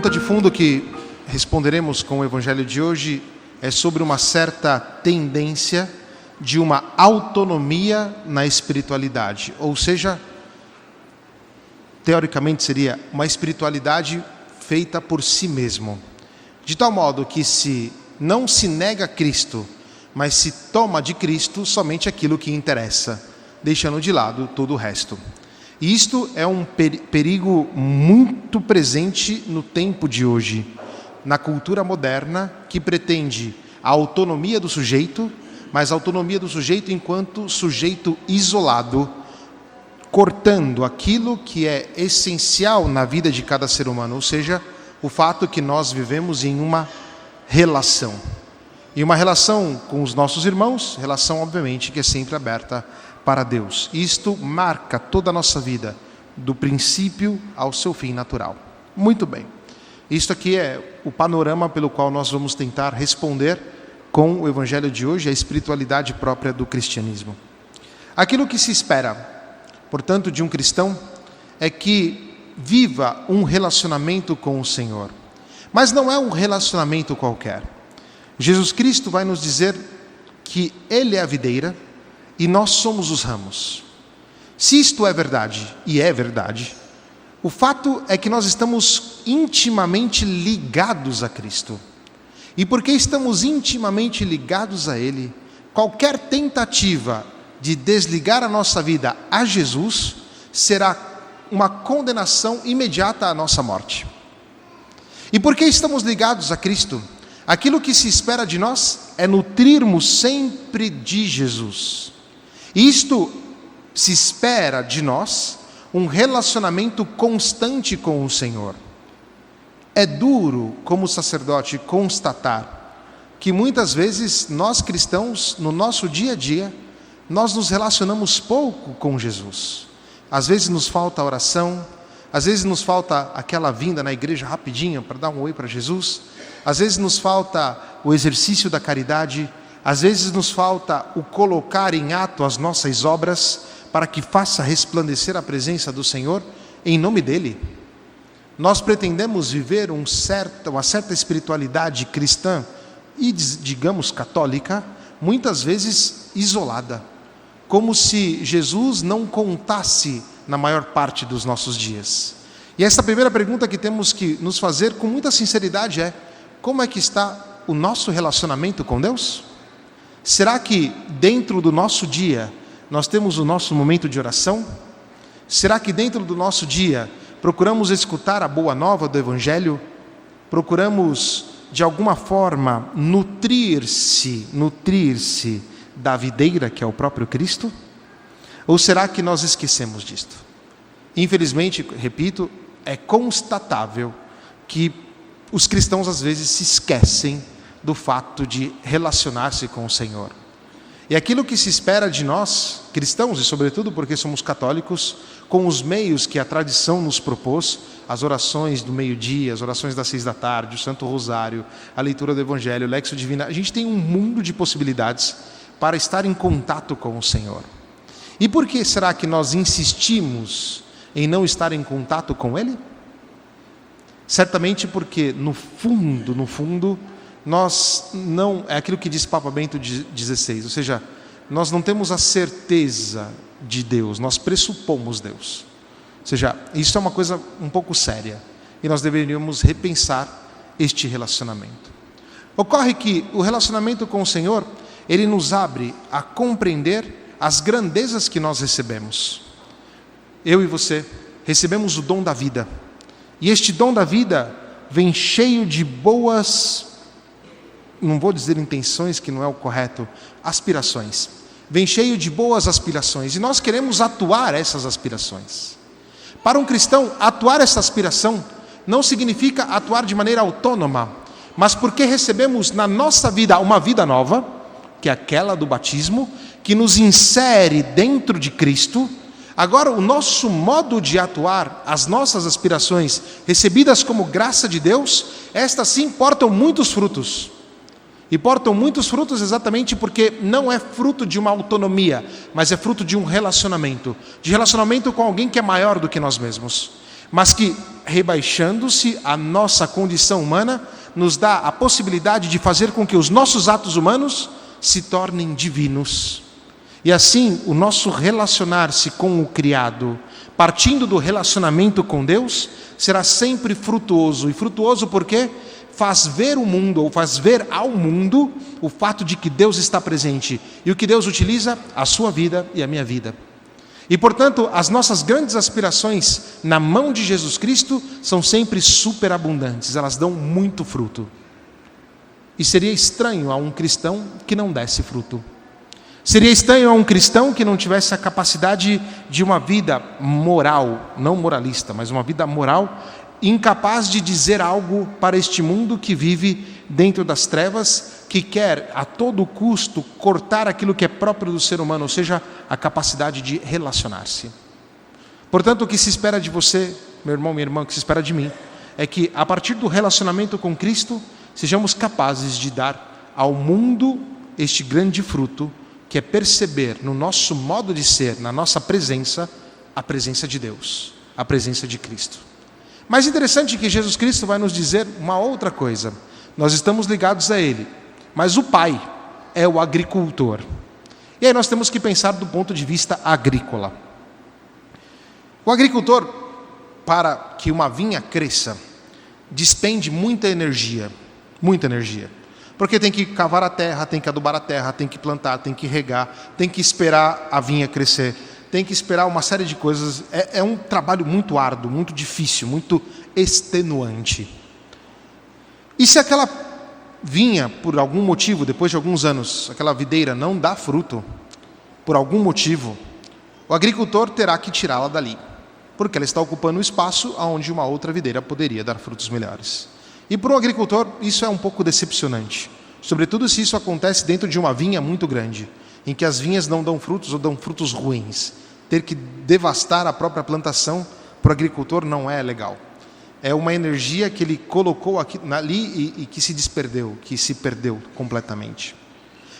pergunta de fundo que responderemos com o evangelho de hoje é sobre uma certa tendência de uma autonomia na espiritualidade, ou seja, teoricamente seria uma espiritualidade feita por si mesmo, de tal modo que não se nega a Cristo, mas se toma de Cristo somente aquilo que interessa, deixando de lado todo o resto. E isto é um perigo muito presente no tempo de hoje, na cultura moderna, que pretende a autonomia do sujeito, mas a autonomia do sujeito enquanto sujeito isolado, cortando aquilo que é essencial na vida de cada ser humano, ou seja, o fato que nós vivemos em uma relação. E uma relação com os nossos irmãos, relação obviamente que é sempre aberta para Deus. Isto marca toda a nossa vida, do princípio ao seu fim natural. Muito bem. Isto aqui é o panorama pelo qual nós vamos tentar responder com o evangelho de hoje, a espiritualidade própria do cristianismo. Aquilo que se espera, portanto, de um cristão é que viva um relacionamento com o Senhor. Mas não é um relacionamento qualquer. Jesus Cristo vai nos dizer que Ele é a videira e nós somos os ramos. Se isto é verdade, e é verdade, o fato é que nós estamos intimamente ligados a Cristo. E porque estamos intimamente ligados a Ele, qualquer tentativa de desligar a nossa vida a Jesus será uma condenação imediata à nossa morte. E porque estamos ligados a Cristo, aquilo que se espera de nós é nutrirmos sempre de Jesus. Isto se espera de nós um relacionamento constante com o Senhor. É duro, como sacerdote, constatar que muitas vezes nós cristãos, no nosso dia a dia, nós nos relacionamos pouco com Jesus. Às vezes nos falta a oração, às vezes nos falta aquela vinda na igreja rapidinho para dar um oi para Jesus, às vezes nos falta o exercício da caridade, às vezes nos falta o colocar em ato as nossas obras para que faça resplandecer a presença do Senhor em nome dEle. Nós pretendemos viver uma certa espiritualidade cristã e, digamos, católica, muitas vezes isolada, como se Jesus não contasse na maior parte dos nossos dias. E essa primeira pergunta que temos que nos fazer com muita sinceridade é: como é que está o nosso relacionamento com Deus? Será que dentro do nosso dia nós temos o nosso momento de oração? Será que dentro do nosso dia procuramos escutar a boa nova do Evangelho? Procuramos de alguma forma nutrir-se da videira que é o próprio Cristo? Ou será que nós esquecemos disto? Infelizmente, repito, é constatável que os cristãos às vezes se esquecem do fato de relacionar-se com o Senhor. E aquilo que se espera de nós, cristãos, e sobretudo porque somos católicos, com os meios que a tradição nos propôs, as orações do meio-dia, as orações das 6 da tarde, o Santo Rosário, a leitura do Evangelho, o Lexio Divina, a gente tem um mundo de possibilidades para estar em contato com o Senhor. E por que será que nós insistimos em não estar em contato com Ele? Certamente porque, no fundo, nós não, é aquilo que diz Papa Bento XVI, ou seja, nós não temos a certeza de Deus, nós pressupomos Deus. Ou seja, isso é uma coisa um pouco séria e nós deveríamos repensar este relacionamento. Ocorre que o relacionamento com o Senhor, ele nos abre a compreender as grandezas que nós recebemos. Eu e você recebemos o dom da vida, e este dom da vida vem cheio de boas, não vou dizer intenções, que não é o correto, aspirações. Vem cheio de boas aspirações, e nós queremos atuar essas aspirações. Para um cristão, atuar essa aspiração não significa atuar de maneira autônoma, mas porque recebemos na nossa vida uma vida nova, que é aquela do batismo, que nos insere dentro de Cristo. Agora, o nosso modo de atuar, as nossas aspirações, recebidas como graça de Deus, estas sim portam muitos frutos. E portam muitos frutos exatamente porque não é fruto de uma autonomia, mas é fruto de um relacionamento. De relacionamento com alguém que é maior do que nós mesmos. mas que, rebaixando-se a nossa condição humana, nos dá a possibilidade de fazer com que os nossos atos humanos se tornem divinos. E assim, o nosso relacionar-se com o criado, partindo do relacionamento com Deus, será sempre frutuoso. E frutuoso porque faz ver o mundo, ou faz ver ao mundo, o fato de que Deus está presente. E o que Deus utiliza? A sua vida e a minha vida. E, portanto, as nossas grandes aspirações na mão de Jesus Cristo são sempre superabundantes, elas dão muito fruto. E seria estranho a um cristão que não desse fruto. Seria estranho a um cristão que não tivesse a capacidade de uma vida moral, não moralista, mas uma vida moral, incapaz de dizer algo para este mundo que vive dentro das trevas, que quer a todo custo cortar aquilo que é próprio do ser humano, ou seja, a capacidade de relacionar-se. Portanto, o que se espera de você, meu irmão, minha irmã, o que se espera de mim, é que a partir do relacionamento com Cristo, sejamos capazes de dar ao mundo este grande fruto, que é perceber no nosso modo de ser, na nossa presença, a presença de Deus, a presença de Cristo. Mas interessante que Jesus Cristo vai nos dizer uma outra coisa. Nós estamos ligados a Ele, mas o Pai é o agricultor. E aí nós temos que pensar do ponto de vista agrícola. O agricultor, para que uma vinha cresça, despende muita energia, porque tem que cavar a terra, tem que adubar a terra, tem que plantar, tem que regar, tem que esperar a vinha crescer, tem que esperar uma série de coisas. É um trabalho muito árduo, muito difícil, muito extenuante. E se aquela vinha, por algum motivo, depois de alguns anos, aquela videira não dá fruto, por algum motivo, o agricultor terá que tirá-la dali, porque ela está ocupando o espaço onde uma outra videira poderia dar frutos melhores. E para o agricultor isso é um pouco decepcionante, sobretudo se isso acontece dentro de uma vinha muito grande, em que as vinhas não dão frutos ou dão frutos ruins. Ter que devastar a própria plantação para o agricultor não é legal. É uma energia que ele colocou ali e que se desperdeu, que se perdeu completamente.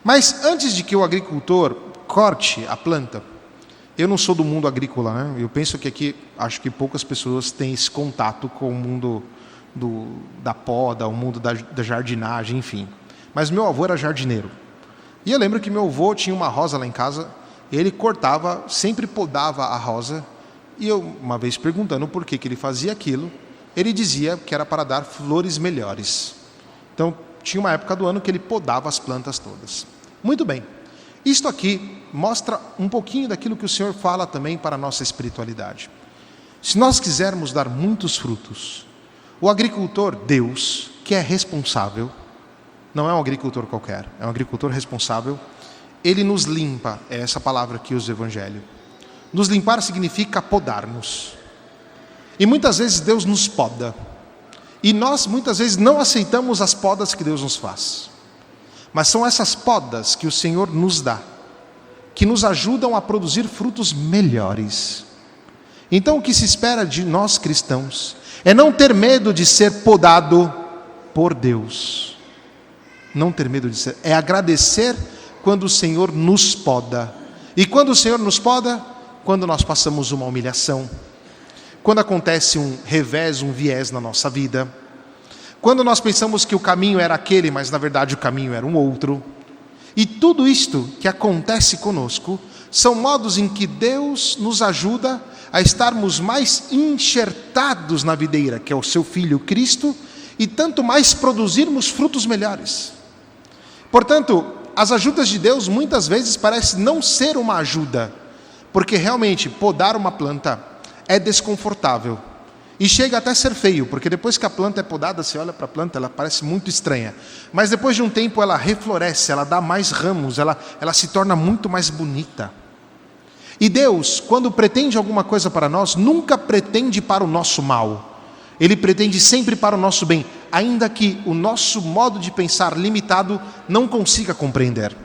Mas antes de que o agricultor corte a planta, eu não sou do mundo agrícola, né? Eu penso que aqui, acho que poucas pessoas têm esse contato com o mundo da poda, o mundo da jardinagem, enfim. Mas meu avô era jardineiro. E eu lembro que meu avô tinha uma rosa lá em casa, e ele cortava, sempre podava a rosa, e eu, uma vez perguntando por que ele fazia aquilo, ele dizia que era para dar flores melhores. Então, tinha uma época do ano que ele podava as plantas todas. Muito bem. Isto aqui mostra um pouquinho daquilo que o Senhor fala também para a nossa espiritualidade. Se nós quisermos dar muitos frutos, o agricultor, Deus, que é responsável, não é um agricultor qualquer, é um agricultor responsável, ele nos limpa, é essa palavra que usa o Evangelho. Nos limpar significa podar-nos. E muitas vezes Deus nos poda. E nós muitas vezes não aceitamos as podas que Deus nos faz. Mas são essas podas que o Senhor nos dá, que nos ajudam a produzir frutos melhores. Então o que se espera de nós cristãos é não ter medo de ser podado por Deus. Não ter medo de ser, é agradecer quando o Senhor nos poda. E quando o Senhor nos poda, quando nós passamos uma humilhação, quando acontece um revés, um viés na nossa vida, quando nós pensamos que o caminho era aquele, mas na verdade o caminho era um outro. E tudo isto que acontece conosco são modos em que Deus nos ajuda a estarmos mais enxertados na videira, que é o seu Filho Cristo, e tanto mais produzirmos frutos melhores. Portanto, as ajudas de Deus muitas vezes parecem não ser uma ajuda, porque realmente podar uma planta é desconfortável e chega até a ser feio, porque depois que a planta é podada, você olha para a planta, ela parece muito estranha, mas depois de um tempo ela refloresce, ela dá mais ramos, ela se torna muito mais bonita. E Deus, quando pretende alguma coisa para nós, nunca pretende para o nosso mal, Ele pretende sempre para o nosso bem, ainda que o nosso modo de pensar limitado não consiga compreender.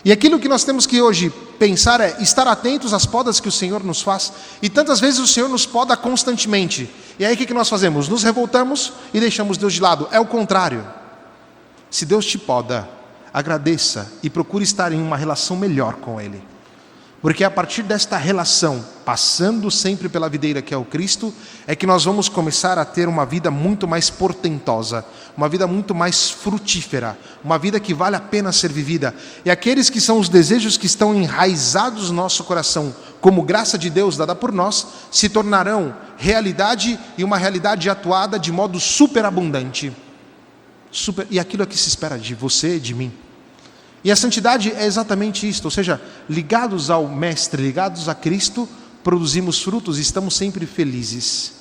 E aquilo que nós temos que hoje pensar é estar atentos às podas que o Senhor nos faz. E tantas vezes o Senhor nos poda constantemente. E aí o que nós fazemos? Nos revoltamos e deixamos Deus de lado. É o contrário. Se Deus te poda, agradeça e procure estar em uma relação melhor com Ele. Porque é a partir desta relação, passando sempre pela videira que é o Cristo, é que nós vamos começar a ter uma vida muito mais portentosa, uma vida muito mais frutífera, uma vida que vale a pena ser vivida. E aqueles que são os desejos que estão enraizados no nosso coração, como graça de Deus dada por nós, se tornarão realidade, e uma realidade atuada de modo superabundante. E aquilo é que se espera de você e de mim. E a santidade é exatamente isto, ou seja, ligados ao Mestre, ligados a Cristo, produzimos frutos e estamos sempre felizes.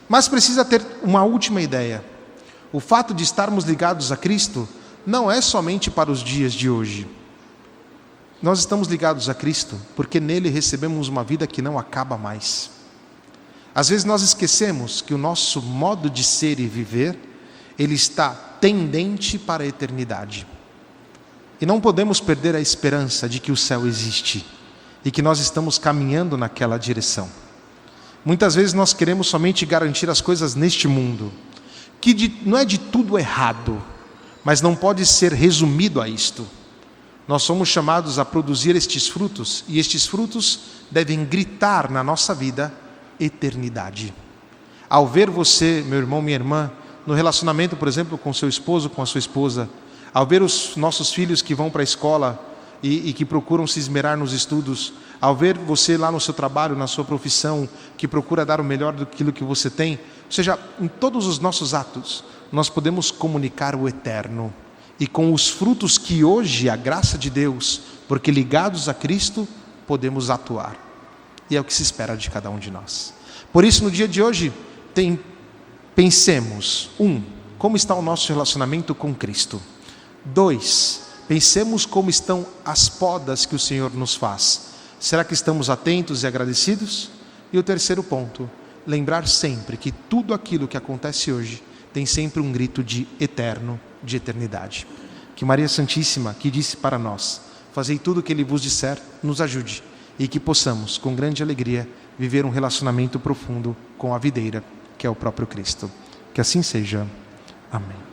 Mas precisa ter uma última ideia. O fato de estarmos ligados a Cristo não é somente para os dias de hoje. Nós estamos ligados a Cristo porque nele recebemos uma vida que não acaba mais. Às vezes nós esquecemos que o nosso modo de ser e viver, ele está tendente para a eternidade. E não podemos perder a esperança de que o céu existe e que nós estamos caminhando naquela direção. Muitas vezes nós queremos somente garantir as coisas neste mundo, que não é de tudo errado, mas não pode ser resumido a isto. Nós somos chamados a produzir estes frutos, e estes frutos devem gritar na nossa vida eternidade. Ao ver você, meu irmão, minha irmã, no relacionamento, por exemplo, com seu esposo, com a sua esposa, ao ver os nossos filhos que vão para a escola e que procuram se esmerar nos estudos, ao ver você lá no seu trabalho, na sua profissão, que procura dar o melhor daquilo que você tem, ou seja, em todos os nossos atos, nós podemos comunicar o eterno. E com os frutos que hoje, a graça de Deus, porque ligados a Cristo, podemos atuar. E é o que se espera de cada um de nós. Por isso, no dia de hoje, pensemos, como está o nosso relacionamento com Cristo? 2, pensemos como estão as podas que o Senhor nos faz. Será que estamos atentos e agradecidos? E o terceiro ponto, lembrar sempre que tudo aquilo que acontece hoje tem sempre um grito de eterno, de eternidade. Que Maria Santíssima, que disse para nós, fazei tudo o que Ele vos disser, nos ajude, e que possamos, com grande alegria, viver um relacionamento profundo com a videira, que é o próprio Cristo. Que assim seja. Amém.